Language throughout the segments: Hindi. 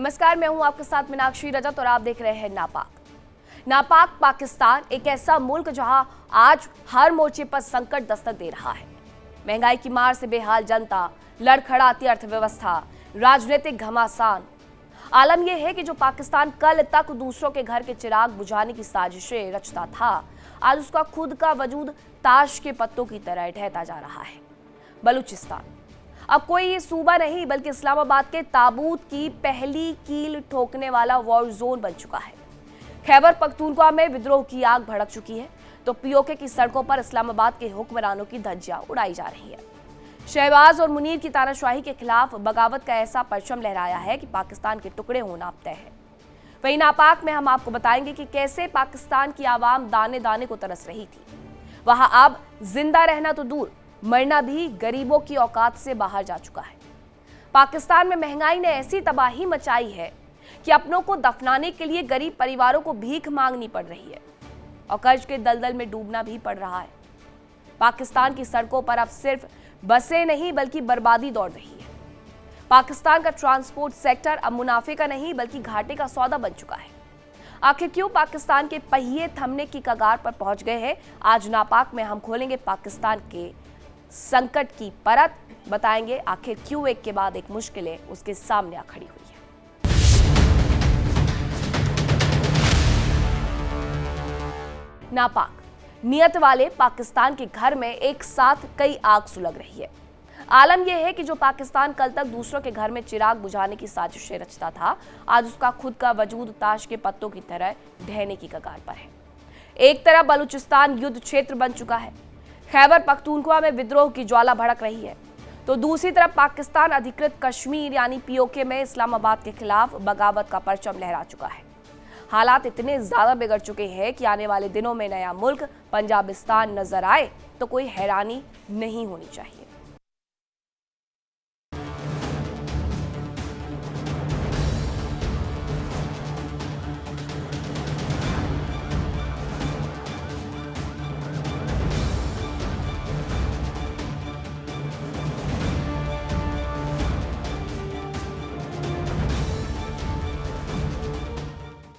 नमस्कार, मैं हूं आपके साथ मीनाक्षी रजत और आप देख रहे हैं नापाक। नापाक पाकिस्तान एक ऐसा मुल्क जहां आज हर मोर्चे पर संकट दस्तक दे रहा है। महंगाई की मार से बेहाल जनता, लड़खड़ाती अर्थव्यवस्था, राजनीतिक घमासान। आलम यह है कि जो पाकिस्तान कल तक दूसरों के घर के चिराग बुझाने की साजिशें रचता था, आज उसका खुद का वजूद ताश के पत्तों की तरह ढहता जा रहा है। बलूचिस्तान अब कोई ये सूबा नहीं बल्कि इस्लामाबाद के ताबूत की पहली कील ठोकने वाला वॉर जोन बन चुका है। खैबर पख्तूनख्वा में विद्रोह की आग भड़क चुकी है तो पीओके की सड़कों पर इस्लामाबाद के हुक्मरानों की धज्जियां उड़ाई जा रही है। शहबाज और मुनीर की तानाशाही के खिलाफ बगावत का ऐसा परचम लहराया है कि पाकिस्तान के टुकड़े होना अब तय है। वहीं नापाक में हम आपको बताएंगे कि कैसे पाकिस्तान की आवाम दाने दाने को तरस रही थी। वहां अब जिंदा रहना तो दूर, मरना भी गरीबों की औकात से बाहर जा चुका है। पाकिस्तान में महंगाई ने ऐसी तबाही मचाई है कि अपनों को दफनाने के लिए गरीब परिवारों को भीख मांगनी पड़ रही है और कर्ज के दलदल में डूबना भी पड़ रहा है। पाकिस्तान की सड़कों पर अब सिर्फ बसें नहीं बल्कि बर्बादी दौड़ रही है। पाकिस्तान का ट्रांसपोर्ट सेक्टर अब मुनाफे का नहीं बल्कि घाटे का सौदा बन चुका है। आखिर क्यों पाकिस्तान के पहिए थमने की कगार पर पहुंच गए हैं? आज नापाक में हम खोलेंगे पाकिस्तान के संकट की परत, बताएंगे आखिर क्यों एक के बाद एक मुश्किलें उसके सामने आ खड़ी हुई है। नापाक नियत वाले पाकिस्तान के घर में एक साथ कई आग सुलग रही है। आलम यह है कि जो पाकिस्तान कल तक दूसरों के घर में चिराग बुझाने की साजिशें रचता था, आज उसका खुद का वजूद ताश के पत्तों की तरह ढहने की कगार पर है। एक तरफ बलूचिस्तान युद्ध क्षेत्र बन चुका है, खैबर पख्तूनख्वा में विद्रोह की ज्वाला भड़क रही है, तो दूसरी तरफ पाकिस्तान अधिकृत कश्मीर यानी पीओके में इस्लामाबाद के खिलाफ बगावत का परचम लहरा चुका है। हालात इतने ज्यादा बिगड़ चुके हैं कि आने वाले दिनों में नया मुल्क पंजाबिस्तान नजर आए तो कोई हैरानी नहीं होनी चाहिए।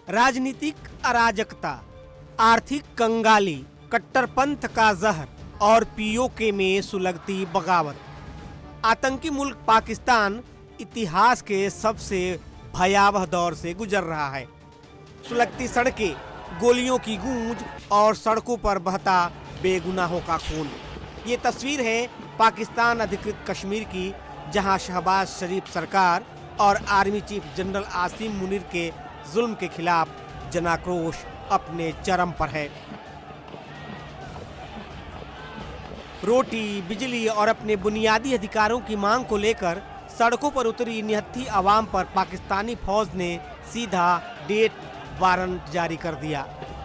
राजनीतिक अराजकता, आर्थिक कंगाली, कट्टरपंथ का जहर और पीओके में सुलगती बगावत। आतंकी मुल्क पाकिस्तान इतिहास के सबसे भयावह दौर से गुजर रहा है। सुलगती सड़कें, गोलियों की गूंज और सड़कों पर बहता बेगुनाहों का खून। ये तस्वीर है पाकिस्तान अधिकृत कश्मीर की, जहां शहबाज शरीफ सरकार और army chief general Asim Munir के जुल्म के खिलाफ जनाक्रोश अपने चरम पर है। रोटी, बिजली और अपने बुनियादी अधिकारों की मांग को लेकर सड़कों पर उतरी निहत्थी आवाम पर पाकिस्तानी फौज ने सीधा डेथ वारंट जारी कर दिया।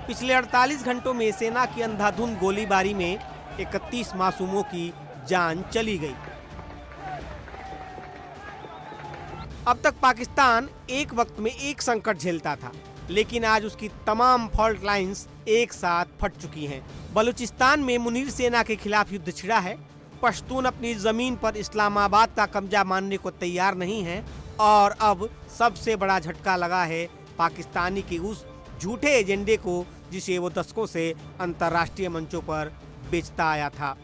पिछले 48 घंटों में सेना की अंधाधुंध गोलीबारी में 31 मासूमों की जान चली गई। अब तक पाकिस्तान एक वक्त में एक संकट झेलता था, लेकिन आज उसकी तमाम फॉल्ट लाइंस एक साथ फट चुकी हैं। बलूचिस्तान में मुनीर सेना के खिलाफ युद्ध छिड़ा है। पश्तून अपनी जमीन पर इस्लामाबाद का कब्जा मानने को तैयार नहीं है और अब सबसे बड़ा झटका लगा है पाकिस्तानी के उस झूठे एजेंडे को जिसे वो दशकों से अंतर्राष्ट्रीय मंचों पर बेचता आया था।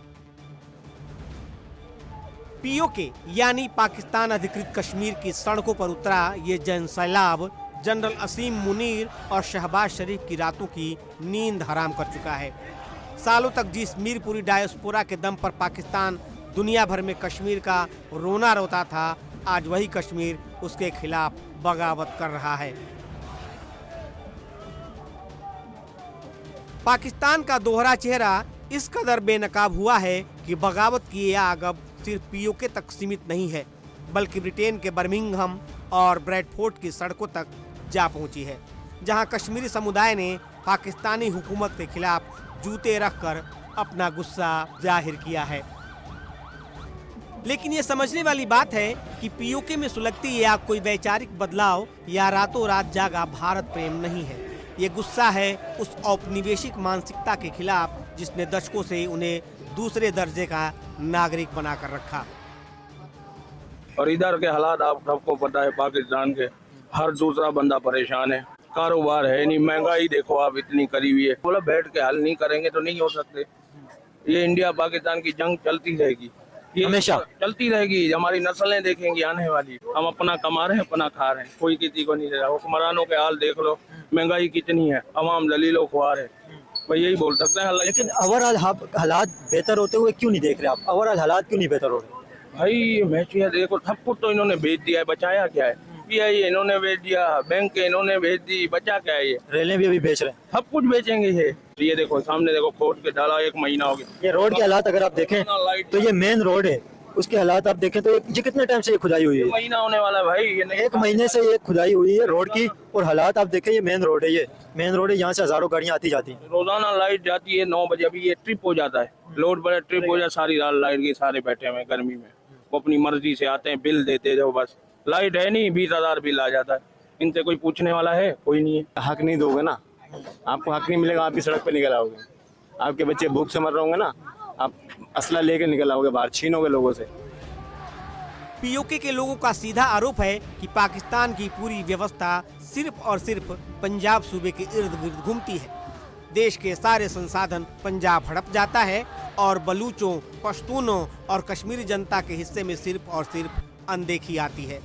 पीओके यानी पाकिस्तान अधिकृत कश्मीर की सड़कों पर उतरा ये जन सैलाब जनरल असीम मुनीर और शहबाज शरीफ की रातों की नींद हराम कर चुका है। सालों तक जिस मीरपुरी डायस्पोरा के दम पर पाकिस्तान दुनिया भर में कश्मीर का रोना रोता था, आज वही कश्मीर उसके खिलाफ बगावत कर रहा है। पाकिस्तान का दोहरा चेहरा इस कदर बेनकाब हुआ है कि बगावत की आग अब सिर्फ पीओके तक सीमित नहीं है, बल्कि ब्रिटेन के बर्मिंघम और ब्रैडफोर्ड की सड़कों तक जा पहुंची है, जहां कश्मीरी समुदाय ने पाकिस्तानी हुकूमत के खिलाफ जूते रखकर अपना गुस्सा जाहिर किया है। लेकिन ये समझने वाली बात है कि पीओके में सुलगती ये आग कोई वैचारिक बदलाव या रातों रात जागा भारत प्रेम नहीं है। ये गुस्सा है उस औपनिवेशिक मानसिकता के खिलाफ जिसने दशकों से उन्हें दूसरे दर्जे का नागरिक बनाकर रखा। और इधर के हालात आप सबको पता है पाकिस्तान के, हर दूसरा बंदा परेशान है, कारोबार है नहीं, महंगाई देखो आप इतनी करी हुई है। बोला बैठ के हल नहीं करेंगे तो नहीं हो सकते। ये इंडिया पाकिस्तान की जंग चलती रहेगी, ये हमेशा चलती रहेगी। हमारी नस्लें देखेंगी आने वाली। हम अपना कमा रहे हैं, अपना खा रहे हैं, कोई किसी को नहीं दे रहा। हुक्मरानों के हाल देख लो, महंगाई कितनी है, अवाम दलीलो ख्वार है। भाई यही बोल सकते हैं। लेकिन ओवरऑल हालात बेहतर होते हुए क्यों नहीं देख रहे आप? ओवरऑल हालात क्यों नहीं बेहतर हो रहे? भाई मैचिया देखो, सब कुछ तो इन्होंने भेज दिया है, बचाया क्या है? पीआई इन्होंने भेज दिया, बैंक इन्होंने भेज दी, बचा क्या है? ये रेलें भी अभी बेच रहे हैं। सब कुछ बेचेंगे ये देखो सामने देखो, खोद के डाला 1 महीना हो गया। ये रोड के हालात अगर आप देखें तो ये मेन रोड है, उसके हालात आप देखें तो ये कितने टाइम से ये खुदाई हुई है? महीना होने वाला है भाई, ये नहीं 1 महीने से ये खुदाई हुई है रोड की। और हालात आप देखें, ये मेन रोड है, ये मेन रोड है, यहाँ से हजारों गाड़ियाँ आती जाती हैं। रोजाना लाइट जाती है 9 बजे। अभी ये ट्रिप हो जाता है, लोड बड़े ट्रिप हो जाए, सारी रात लाइट के सारे बैठे हुए गर्मी में। वो अपनी मर्जी से आते हैं, बिल देते जाओ बस। लाइट है नहीं, 20,000 बिल आ जाता है। इनसे कोई पूछने वाला है? कोई नहीं है। हक नहीं दोगे ना, आपको हक नहीं मिलेगा, आप भी सड़क पे निकल आओगे। आपके बच्चे भूख से मर रहे होंगे ना, आप असला लेके निकल आओगे बाहर, छीनोगे लोगों से। पीओके के लोगों का सीधा आरोप है कि पाकिस्तान की पूरी व्यवस्था सिर्फ और सिर्फ पंजाब सूबे के इर्द गिर्द घूमती है। देश के सारे संसाधन पंजाब हड़प जाता है और बलूचों, पश्तूनों और कश्मीरी जनता के हिस्से में सिर्फ और सिर्फ अनदेखी आती है।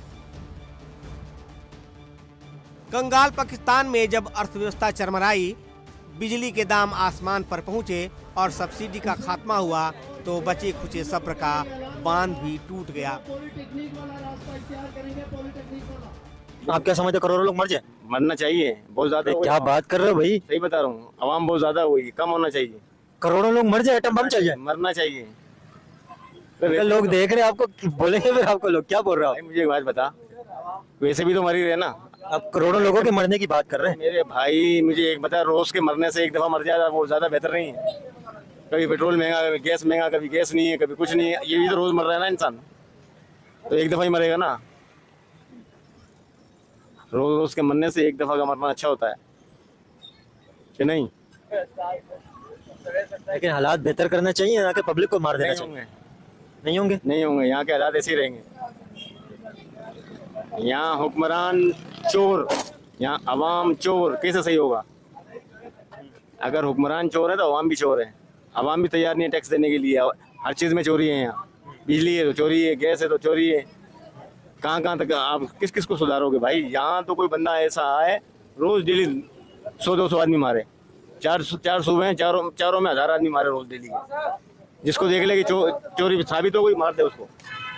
कंगाल पाकिस्तान में जब अर्थव्यवस्था चरमराई, बिजली के दाम आसमान पर पहुंचे और सब्सिडी का खात्मा हुआ, तो बचे खुचे सब्र का बांध भी टूट गया। आप क्या समझते, करोड़ों लोग मर जाए? मरना चाहिए, बहुत ज्यादा। क्या बात कर रहे हो भाई? सही बता रहा हूँ, आवाम बहुत ज्यादा हुई, कम होना चाहिए। करोड़ों लोग मर जाए, एटम बम चल जाए? मरना चाहिए। लोग देख रहे हैं आपको, बोलेंगे फिर आपको लोग क्या बोल रहे हो आप? मुझे एक बात बता, वैसे भी तो मर ही रहे ना। आप करोड़ों लोगों के मरने की बात कर रहे हैं। मेरे भाई मुझे एक बता, रोज के मरने से एक दफा मर जाए वो ज्यादा बेहतर नहीं है? कभी पेट्रोल महंगा, कभी गैस महंगा, कभी गैस नहीं है, कभी कुछ नहीं है। ये भी तो रोज मर रहा है ना इंसान, तो एक दफा ही मरेगा ना। रोज रोज के मरने से एक दफा का मरना अच्छा होता है कि नहीं? लेकिन हालात बेहतर करना चाहिए ना कि पब्लिक को मार देना नहीं चाहिए? होंगे, नहीं होंगे। नहीं होंगे। यहाँ के हालात ऐसे ही रहेंगे। यहाँ हुक्मरान चोर, यहाँ अवाम चोर, कैसे सही होगा? अगर हुक्मरान चोर है तो अवाम भी चोर है। अवाम भी तैयार नहीं है टैक्स देने के लिए। हर चीज़ में चोरी है यहाँ। बिजली है तो चोरी है, गैस है तो चोरी है। कहाँ कहाँ तक आप किस किस को सुधारोगे भाई? यहाँ तो कोई बंदा ऐसा है रोज डेली 100-200 आदमी मारे। 4 सूबे हैं, चारों में 1000 आदमी मारे रोज डेली के। जिसको देख ले कि चोरी साबित हो गई, मार दे उसको,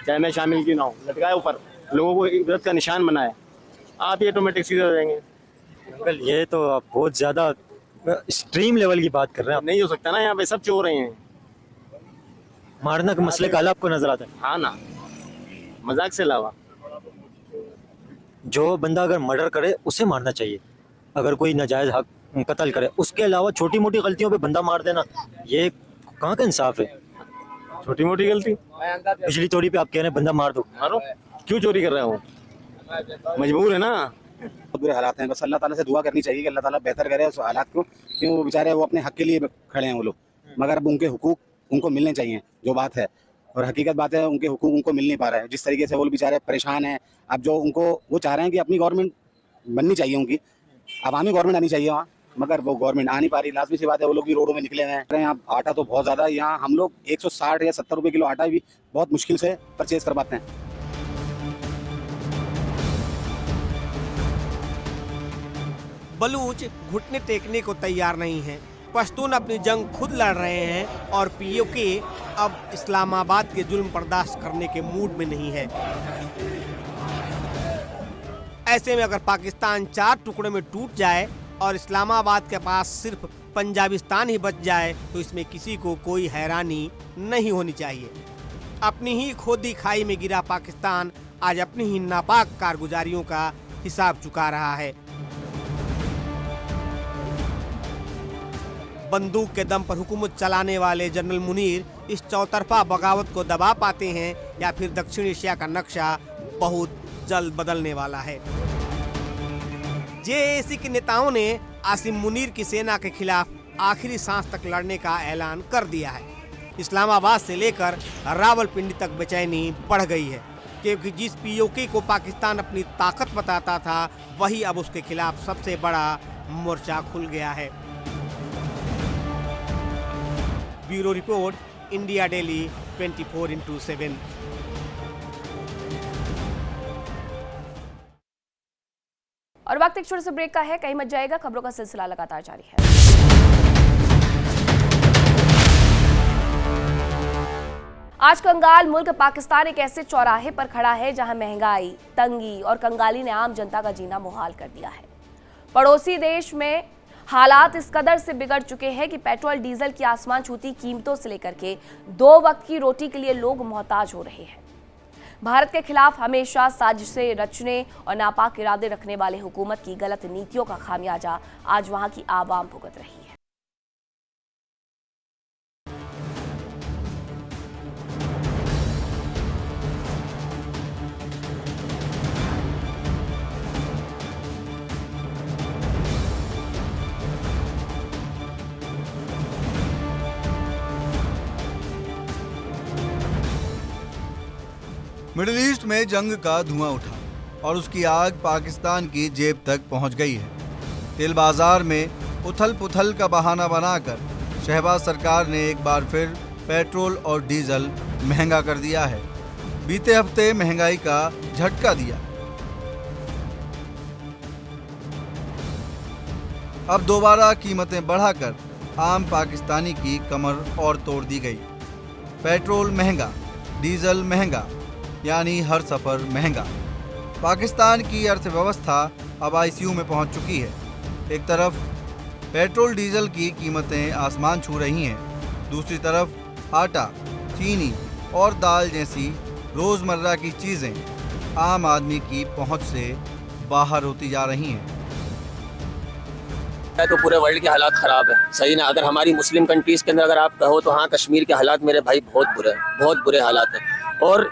चाहे मैं शामिल की ना हो। लटकाए ऊपर, लोगों को इबरत का निशान बनाए। आप ये ऑटोमेटिक सीधे हो जाएंगे। अंकल ये तो आप बहुत ज्यादा एक्सट्रीम लेवल की बात कर रहे हैं। नहीं हो सकता ना, यहाँ पे सब चोर हैं। आप मारना के मसले का हल आपको नजर आता है? हाँ ना, मजाक से अलावा। जो बंदा अगर मर्डर करे उसे मारना चाहिए, अगर कोई नाजायज हक कत्ल करे। उसके अलावा छोटी मोटी गलतियों पे बंदा मार देना, ये कहाँ का इंसाफ है? छोटी मोटी गलती, बिजली तोड़ी पे आप कह रहे हैं बंदा मार दो, मारो। क्यों चोरी कर रहा हूँ? मजबूर है ना। बहुत बुरे हालात हैं। बस अल्लाह ताला से दुआ करनी चाहिए कि अल्लाह ताला बेहतर करे उस हालात को, क्यों वो बेचारे वो अपने हक के लिए खड़े हैं वो लोग, मगर अब उनके हुकूक उनको मिलने चाहिए, जो बात है। और हकीकत बात है, उनके हुकूक उनको मिल नहीं पा रहा है। जिस तरीके से वो बेचारे परेशान हैं, अब जो उनको वो चाह रहे हैं कि अपनी गवर्नमेंट बननी चाहिए, उनकी अवामी गवर्नमेंट आनी चाहिए वहाँ, मगर वो गवर्नमेंट आ नहीं पा रही। लाजमी सी बात है, वो लोग भी रोडों में निकले हैं। यहाँ आटा तो बहुत ज़्यादा, यहाँ हम लोग 160 या 70 रुपये किलो आटा भी बहुत मुश्किल से परचेज कर पाते हैं। बलूच घुटने टेकने को तैयार नहीं है। पश्तून अपनी जंग खुद लड़ रहे हैं और पीओके अब इस्लामाबाद के जुल्म बर्दाश्त करने के मूड में नहीं है। ऐसे में अगर पाकिस्तान 4 टुकड़ों में टूट जाए और इस्लामाबाद के पास सिर्फ पंजाबिस्तान ही बच जाए, तो इसमें किसी को कोई हैरानी नहीं होनी चाहिए। अपनी ही खोदी खाई में गिरा पाकिस्तान आज अपनी ही नापाक कारगुजारियों का हिसाब चुका रहा है। बंदूक के दम पर हुकूमत चलाने वाले जनरल मुनीर इस चौतरफा बगावत को दबा पाते हैं या फिर दक्षिण एशिया का नक्शा बहुत जल्द बदलने वाला है। जेएसी के नेताओं ने आसिम मुनीर की सेना के खिलाफ आखिरी सांस तक लड़ने का ऐलान कर दिया है। इस्लामाबाद से लेकर रावलपिंडी तक बेचैनी बढ़ गई है, क्योंकि जिस पीओके को पाकिस्तान अपनी ताकत बताता था वही अब उसके खिलाफ सबसे बड़ा मोर्चा खुल गया है। Bureau report, India daily 24/7। और वक्त एक छोटे से ब्रेक का है, कहीं मत जाएगा, खबरों का सिलसिला लगातार जारी है। आज कंगाल मुल्क पाकिस्तान एक ऐसे चौराहे पर खड़ा है जहां महंगाई, तंगी और कंगाली ने आम जनता का जीना मुहाल कर दिया है। पड़ोसी देश में हालात इस कदर से बिगड़ चुके हैं कि पेट्रोल डीजल की आसमान छूती कीमतों से लेकर के 2 वक्त की रोटी के लिए लोग मोहताज हो रहे हैं। भारत के खिलाफ हमेशा साजिशें रचने और नापाक इरादे रखने वाले हुकूमत की गलत नीतियों का खामियाजा आज वहां की आवाम भुगत रही है। मिडिल ईस्ट में जंग का धुआं उठा और उसकी आग पाकिस्तान की जेब तक पहुंच गई है। तेल बाजार में उथल पुथल का बहाना बनाकर शहबाज सरकार ने एक बार फिर पेट्रोल और डीजल महंगा कर दिया है। बीते हफ्ते महंगाई का झटका दिया। अब दोबारा कीमतें बढ़ाकर आम पाकिस्तानी की कमर और तोड़ दी गई। पेट्रोल महंगा, डीजल महंगा, यानी हर सफर महंगा। पाकिस्तान की अर्थव्यवस्था अब आईसीयू में पहुंच चुकी है। एक तरफ पेट्रोल डीजल की कीमतें आसमान छू रही हैं, दूसरी तरफ आटा, चीनी और दाल जैसी रोजमर्रा की चीजें आम आदमी की पहुंच से बाहर होती जा रही हैं। तो पूरे वर्ल्ड के हालात ख़राब है, सही ना। अगर हमारी मुस्लिम कंट्रीज़ के अंदर अगर आप कहो तो हाँ, कश्मीर के हालात मेरे भाई बहुत बुरे हैं, बहुत बुरे हालात हैं। और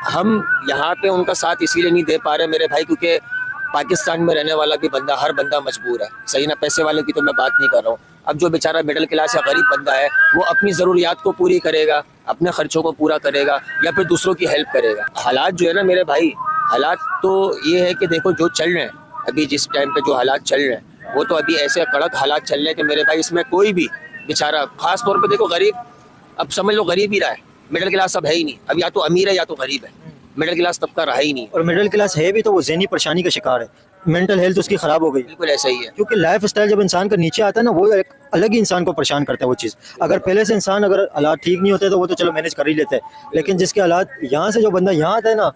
हम यहाँ पे उनका साथ इसीलिए नहीं दे पा रहे मेरे भाई, क्योंकि पाकिस्तान में रहने वाला भी बंदा, हर बंदा मजबूर है, सही ना। पैसे वाले की तो मैं बात नहीं कर रहा हूँ। अब जो बेचारा मिडिल क्लास या गरीब बंदा है वो अपनी ज़रूरियात को पूरी करेगा, अपने खर्चों को पूरा करेगा या फिर दूसरों की हेल्प करेगा। हालात जो है ना मेरे भाई, हालात तो ये है कि देखो जो चल रहे हैं अभी, जिस टाइम पे जो हालात चल रहे हैं वो तो अभी ऐसे कड़क हालात चल रहे हैं कि मेरे भाई इसमें कोई भी बेचारा, खास तौर पे देखो गरीब, अब समझ लो गरीब ही रहा है, मिडिल क्लास अब है ही नहीं। अब या तो अमीर है या तो गरीब है, मिडिल क्लास तबका रहा ही नहीं। और मिडिल क्लास है भी तो वो ज़हनी परेशानी का शिकार है, मेंटल हेल्थ उसकी ख़राब हो गई। बिल्कुल ऐसा ही है, क्योंकि लाइफ स्टाइल जब इंसान का नीचे आता है ना, वो एक अलग ही इंसान को परेशान करता है वो चीज़। अगर पहले से इंसान अगर हालात ठीक नहीं होते तो वो तो चलो मैनेज कर ही लेते हैं, लेकिन जिसके हालात यहाँ से जो बंदा यहाँ आता है ना,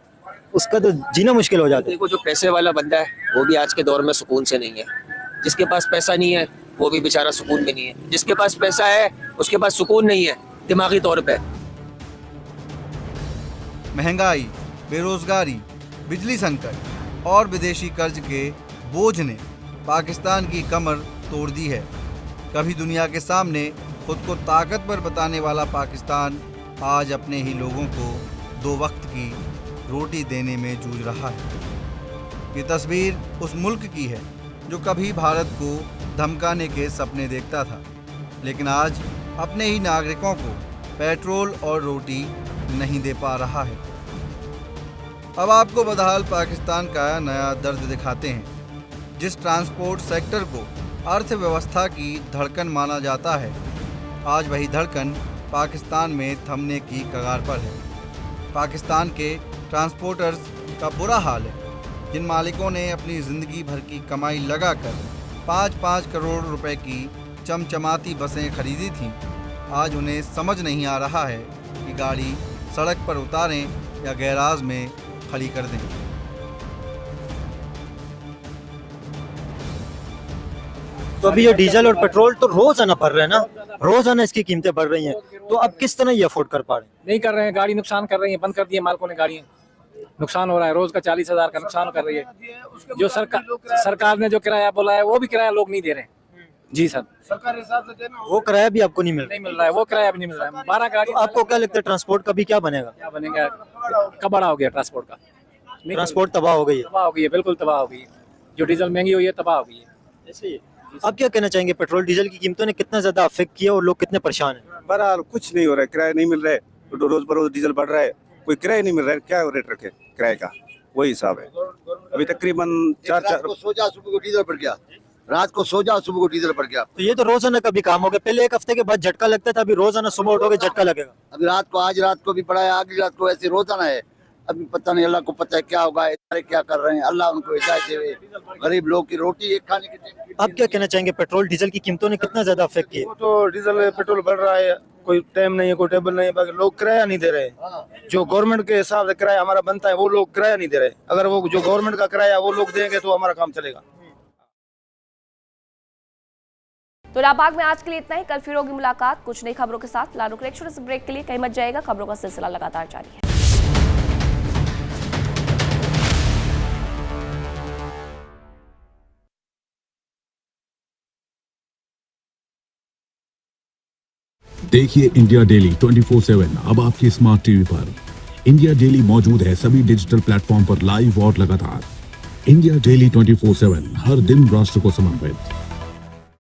उसका तो जीना मुश्किल हो जाता है। देखो जो पैसे वाला बंदा है वो भी आज के दौर में सुकून से नहीं है, जिसके पास पैसा नहीं है वो भी बेचारा सुकून में नहीं है, जिसके पास पैसा है उसके पास सुकून नहीं है दिमागी तौर पे। महंगाई, बेरोजगारी, बिजली संकट और विदेशी कर्ज के बोझ ने पाकिस्तान की कमर तोड़ दी है। कभी दुनिया के सामने खुद को ताकतवर बताने वाला पाकिस्तान आज अपने ही लोगों को 2 वक्त की रोटी देने में जूझ रहा है। ये तस्वीर उस मुल्क की है जो कभी भारत को धमकाने के सपने देखता था, लेकिन आज अपने ही नागरिकों को पेट्रोल और रोटी नहीं दे पा रहा है। अब आपको बदहाल पाकिस्तान का नया दर्द दिखाते हैं। जिस ट्रांसपोर्ट सेक्टर को अर्थव्यवस्था की धड़कन माना जाता है, आज वही धड़कन पाकिस्तान में थमने की कगार पर है। पाकिस्तान के ट्रांसपोर्टर्स का बुरा हाल है, जिन मालिकों ने अपनी ज़िंदगी भर की कमाई लगाकर 5-5 करोड़ रुपए की चमचमाती बसें खरीदी थीं, आज उन्हें समझ नहीं आ रहा है कि गाड़ी सड़क पर उतारें या गैराज में खड़ी कर दें। तो अभी ये डीजल और पेट्रोल तो रोजाना बढ़ रहे हैं ना, रोजाना इसकी कीमतें बढ़ रही हैं, तो अब किस तरह ये अफोर्ड कर पा रहे हैं? नहीं कर रहे हैं, गाड़ी नुकसान कर रही है, बंद कर दिए मालिकों ने गाड़ियाँ, नुकसान हो रहा है, रोज का 40,000 का नुकसान कर रही है। जो सरकार ने जो किराया बोला है वो भी किराया लोग नहीं दे रहे हैं। जी सर, सरकारी हिसाब से देना, वो किराया भी आपको नहीं मिल रहा है, वो किराया भी नहीं मिल रहा है। 12 गाड़ी। तो आपको क्या लगता है ट्रांसपोर्ट का भी क्या बनेगा? क्या बनेगा, कबाड़ा हो गया ट्रांसपोर्ट का, ट्रांसपोर्ट तबाह हो गई है, तबाह हो गई है, बिल्कुल तबाह हो गई है। जो डीजल महंगी हुई है तबाह हो गई है। ऐसे ही आप क्या कहना चाहेंगे, पेट्रोल डीजल की कीमतों ने कितना ज्यादा अफेक्ट किया और लोग कितने परेशान हैं? बहरहाल कुछ नहीं हो रहा है, किराया नहीं मिल रहा है, तो रोज बरोज डीजल बढ़ रहा है, कोई किराया नहीं मिल रहा है, क्या रेट रखे किराए का, वही हिसाब है। अभी तकरीबन रात को सो जा सुबह को डीजल बढ़ गया, रात को सो जा सुबह को डीजल बढ़ गया। तो ये तो रोजाना कभी काम हो गया, पहले एक हफ्ते के बाद झटका लगता था, अभी रोजाना सुबह उठोगे झटका लगेगा। अभी रात को, आज रात को भी पड़ा है, अगली रात को, ऐसे रोजाना है। अभी पता नहीं, अल्लाह को पता है क्या होगा, सारे क्या कर रहे हैं, अल्लाह उनको हिदायत देवे। गरीब लोग की रोटी एक खाने की। आप क्या कहना चाहेंगे, पेट्रोल डीजल की कीमतों ने कितना ज्यादा अफेक्ट किया? तो डीजल पेट्रोल बढ़ रहा है, कोई टाइम नहीं है, कोई टेबल नहीं है, बाकी लोग किराया नहीं दे रहे। जो गवर्नमेंट के हिसाब से किराया हमारा बनता है वो लोग किराया नहीं दे रहे। अगर वो जो गवर्नमेंट का किराया वो लोग देंगे तो हमारा काम चलेगा। तो नापाक में आज के लिए इतना ही। कल फिर होगी मुलाकात कुछ नई खबरों के साथ। लानू के एक छोटे से ब्रेक के लिए कहीं मत जाएगा, खबरों का सिलसिला लगातार जारी है। देखिए इंडिया डेली 24/7 अब आपकी स्मार्ट टीवी पर। इंडिया डेली मौजूद है सभी डिजिटल प्लेटफॉर्म पर लाइव और लगातार। इंडिया डेली 24/7 हर दिन राष्ट्र को समर्पित।